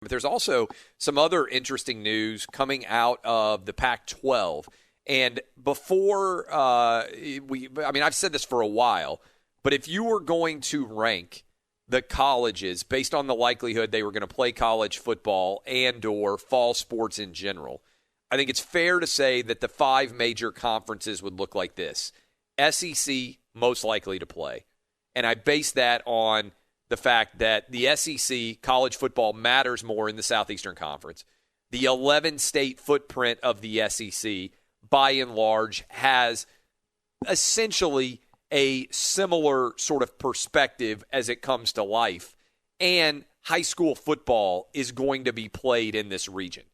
But there's also some other interesting news coming out of the Pac-12. And before I've said this for a while, but if you were going to rank the colleges based on the likelihood they were going to play college football and or fall sports in general, I think it's fair to say that the 5 major conferences would look like this. SEC, most likely to play. And I base that on the fact that the SEC, college football, matters more in the Southeastern Conference. The 11-state footprint of the SEC, by and large, has essentially a similar sort of perspective as it comes to life. And high school football is going to be played in this region.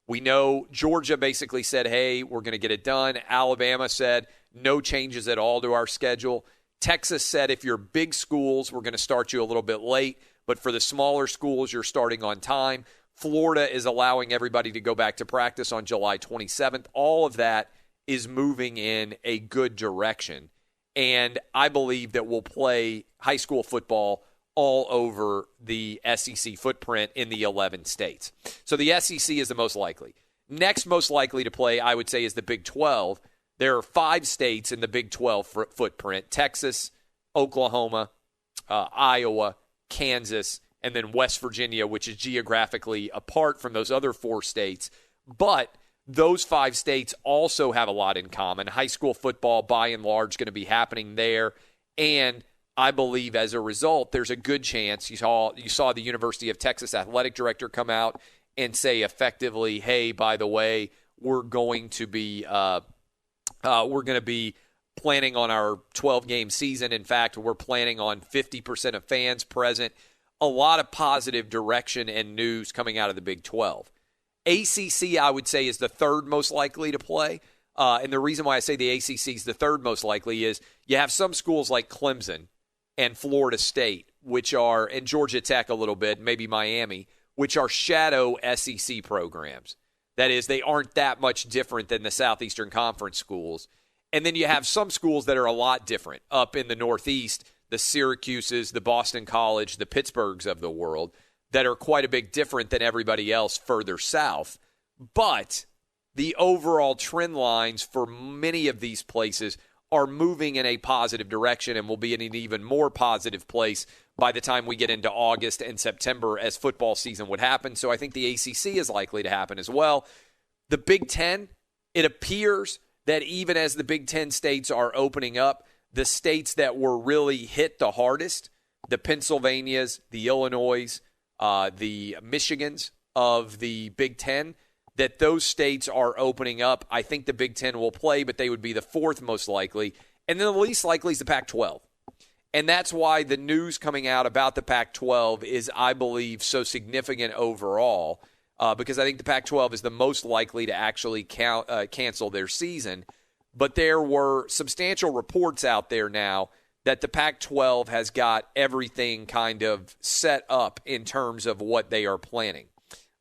We know Georgia basically said, hey, we're going to get it done. Alabama said no changes at all to our schedule. Texas said if you're big schools, we're going to start you a little bit late. But for the smaller schools, you're starting on time. Florida is allowing everybody to go back to practice on July 27th. All of that is moving in a good direction. And I believe that we'll play high school football all over the SEC footprint in the 11 states. So the SEC is the most likely. Next most likely to play, I would say, is the Big 12. There are 5 states in the Big 12 footprint: Texas, Oklahoma, Iowa, Kansas, and then West Virginia, which is geographically apart from those other 4 states. But those 5 states also have a lot in common. High school football, by and large, going to be happening there. And I believe as a result, there's a good chance. You saw the University of Texas athletic director come out and say effectively, hey, by the way, we're going to be planning on our 12-game season. In fact, we're planning on 50% of fans present. A lot of positive direction and news coming out of the Big 12. ACC, I would say, is the third most likely to play. And the reason why I say the ACC is the third most likely is you have some schools like Clemson and Florida State, which are, and Georgia Tech a little bit, maybe Miami, which are shadow SEC programs. That is, they aren't that much different than the Southeastern Conference schools. And then you have some schools that are a lot different up in the Northeast, the Syracuses, the Boston College, the Pittsburghs of the world, that are quite a bit different than everybody else further south. But the overall trend lines for many of these places are moving in a positive direction and will be in an even more positive place by the time we get into August and September as football season would happen. So I think the ACC is likely to happen as well. The Big Ten, it appears that even as the Big Ten states are opening up, the states that were really hit the hardest, the Pennsylvanias, the Illinois, the Michigans of the Big Ten, that those states are opening up. I think the Big Ten will play, but they would be the 4th most likely. And then the least likely is the Pac-12. And that's why the news coming out about the Pac-12 is, I believe, so significant overall, because I think the Pac-12 is the most likely to actually cancel their season. But there were substantial reports out there now that the Pac-12 has got everything kind of set up in terms of what they are planning.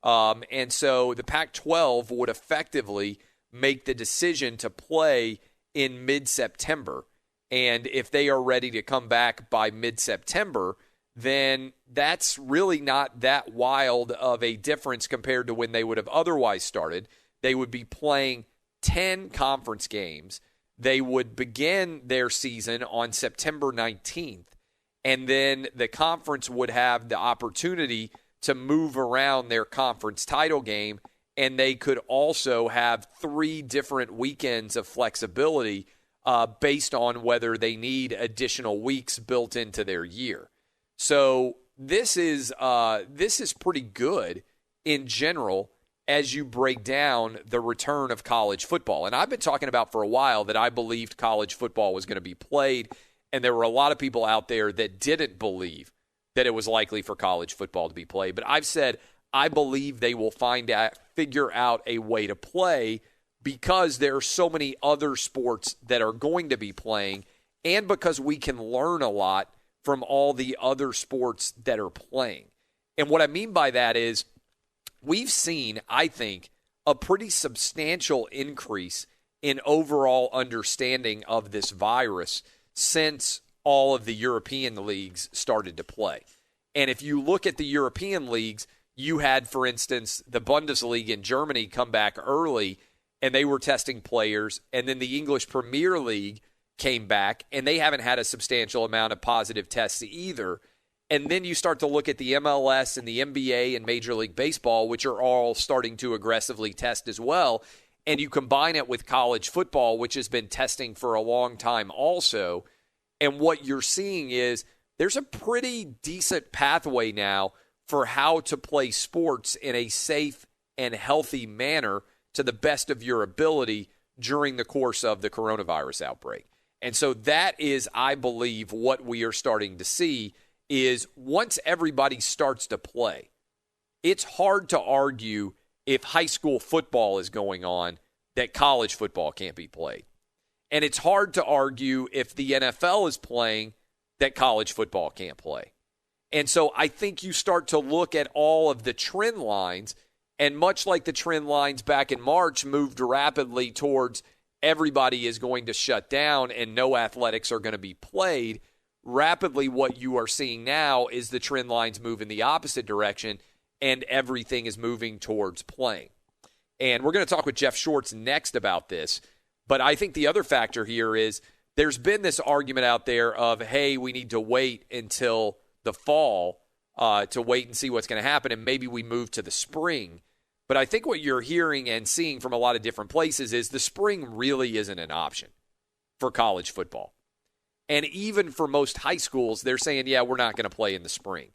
And so the Pac-12 would effectively make the decision to play in mid-September. And if they are ready to come back by mid-September, then that's really not that wild of a difference compared to when they would have otherwise started. They would be playing 10 conference games. They would begin their season on September 19th. And then the conference would have the opportunity to move around their conference title game, and they could also have 3 different weekends of flexibility based on whether they need additional weeks built into their year. So this is pretty good in general as you break down the return of college football. And I've been talking about for a while that I believed college football was going to be played, and there were a lot of people out there that didn't believe that it was likely for college football to be played. But I've said I believe they will figure out a way to play because there are so many other sports that are going to be playing, and because we can learn a lot from all the other sports that are playing. And what I mean by that is we've seen, I think, a pretty substantial increase in overall understanding of this virus since all of the European leagues started to play. And if you look at the European leagues, you had, for instance, the Bundesliga in Germany come back early, and they were testing players, and then the English Premier League came back, and they haven't had a substantial amount of positive tests either. And then you start to look at the MLS and the NBA and Major League Baseball, which are all starting to aggressively test as well, and you combine it with college football, which has been testing for a long time also, and what you're seeing is there's a pretty decent pathway now for how to play sports in a safe and healthy manner to the best of your ability during the course of the coronavirus outbreak. And so that is, I believe, what we are starting to see is once everybody starts to play, it's hard to argue if high school football is going on that college football can't be played. And it's hard to argue if the NFL is playing that college football can't play. And so I think you start to look at all of the trend lines, and much like the trend lines back in March moved rapidly towards everybody is going to shut down and no athletics are going to be played, rapidly what you are seeing now is the trend lines move in the opposite direction and everything is moving towards playing. And we're going to talk with Jeff Schwartz next about this. But I think the other factor here is there's been this argument out there of, hey, we need to wait until the fall to wait and see what's going to happen, and maybe we move to the spring. But I think what you're hearing and seeing from a lot of different places is the spring really isn't an option for college football. And even for most high schools, they're saying, yeah, we're not going to play in the spring.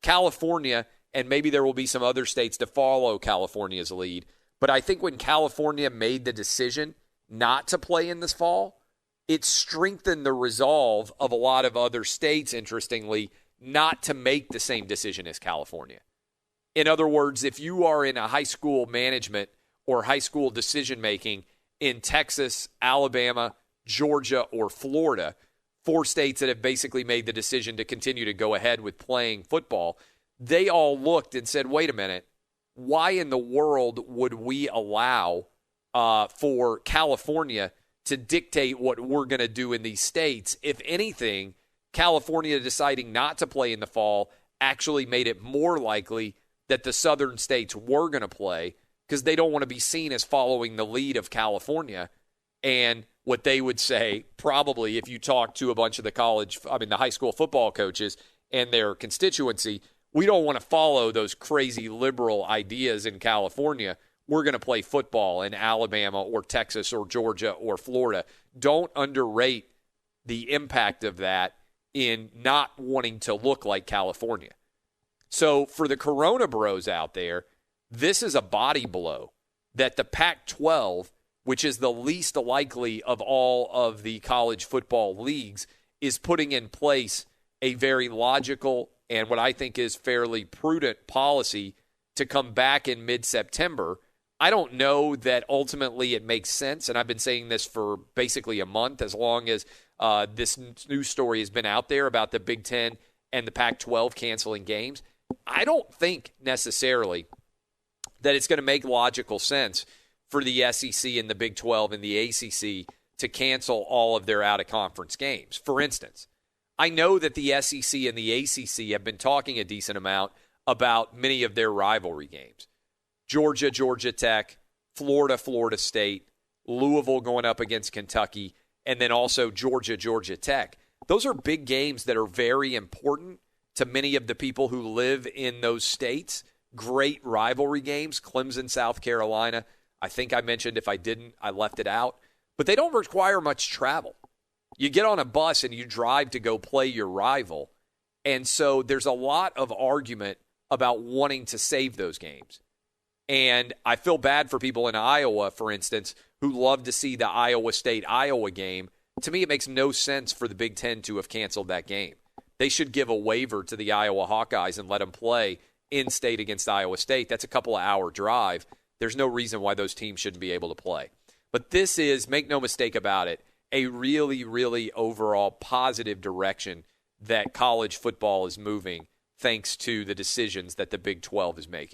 California, and maybe there will be some other states to follow California's lead, but I think when California made the decision not to play in this fall, it strengthened the resolve of a lot of other states, interestingly, not to make the same decision as California. In other words, if you are in a high school management or high school decision-making in Texas, Alabama, Georgia, or Florida, 4 states that have basically made the decision to continue to go ahead with playing football, they all looked and said, wait a minute, why in the world would we allow for California to dictate what we're going to do in these states? If anything, California deciding not to play in the fall actually made it more likely that the southern states were going to play because they don't want to be seen as following the lead of California. And what they would say, probably if you talk to a bunch of the high school football coaches and their constituency, we don't want to follow those crazy liberal ideas in California. We're going to play football in Alabama or Texas or Georgia or Florida. Don't underrate the impact of that in not wanting to look like California. So for the Corona bros out there, this is a body blow that the Pac-12, which is the least likely of all of the college football leagues, is putting in place a very logical and what I think is fairly prudent policy to come back in mid-September. I don't know that ultimately it makes sense, and I've been saying this for basically a month, as long as this news story has been out there about the Big Ten and the Pac-12 canceling games. I don't think necessarily that it's going to make logical sense for the SEC and the Big 12 and the ACC to cancel all of their out-of-conference games. For instance, I know that the SEC and the ACC have been talking a decent amount about many of their rivalry games. Georgia, Georgia Tech, Florida, Florida State, Louisville going up against Kentucky, and then also Georgia, Georgia Tech. Those are big games that are very important to many of the people who live in those states. Great rivalry games. Clemson, South Carolina. I think I mentioned, if I didn't, I left it out. But they don't require much travel. You get on a bus and you drive to go play your rival. And so there's a lot of argument about wanting to save those games. And I feel bad for people in Iowa, for instance, who love to see the Iowa State-Iowa game. To me, it makes no sense for the Big Ten to have canceled that game. They should give a waiver to the Iowa Hawkeyes and let them play in-state against Iowa State. That's a couple-of-hour drive. There's no reason why those teams shouldn't be able to play. But this is, make no mistake about it, a really, really overall positive direction that college football is moving thanks to the decisions that the Big 12 is making.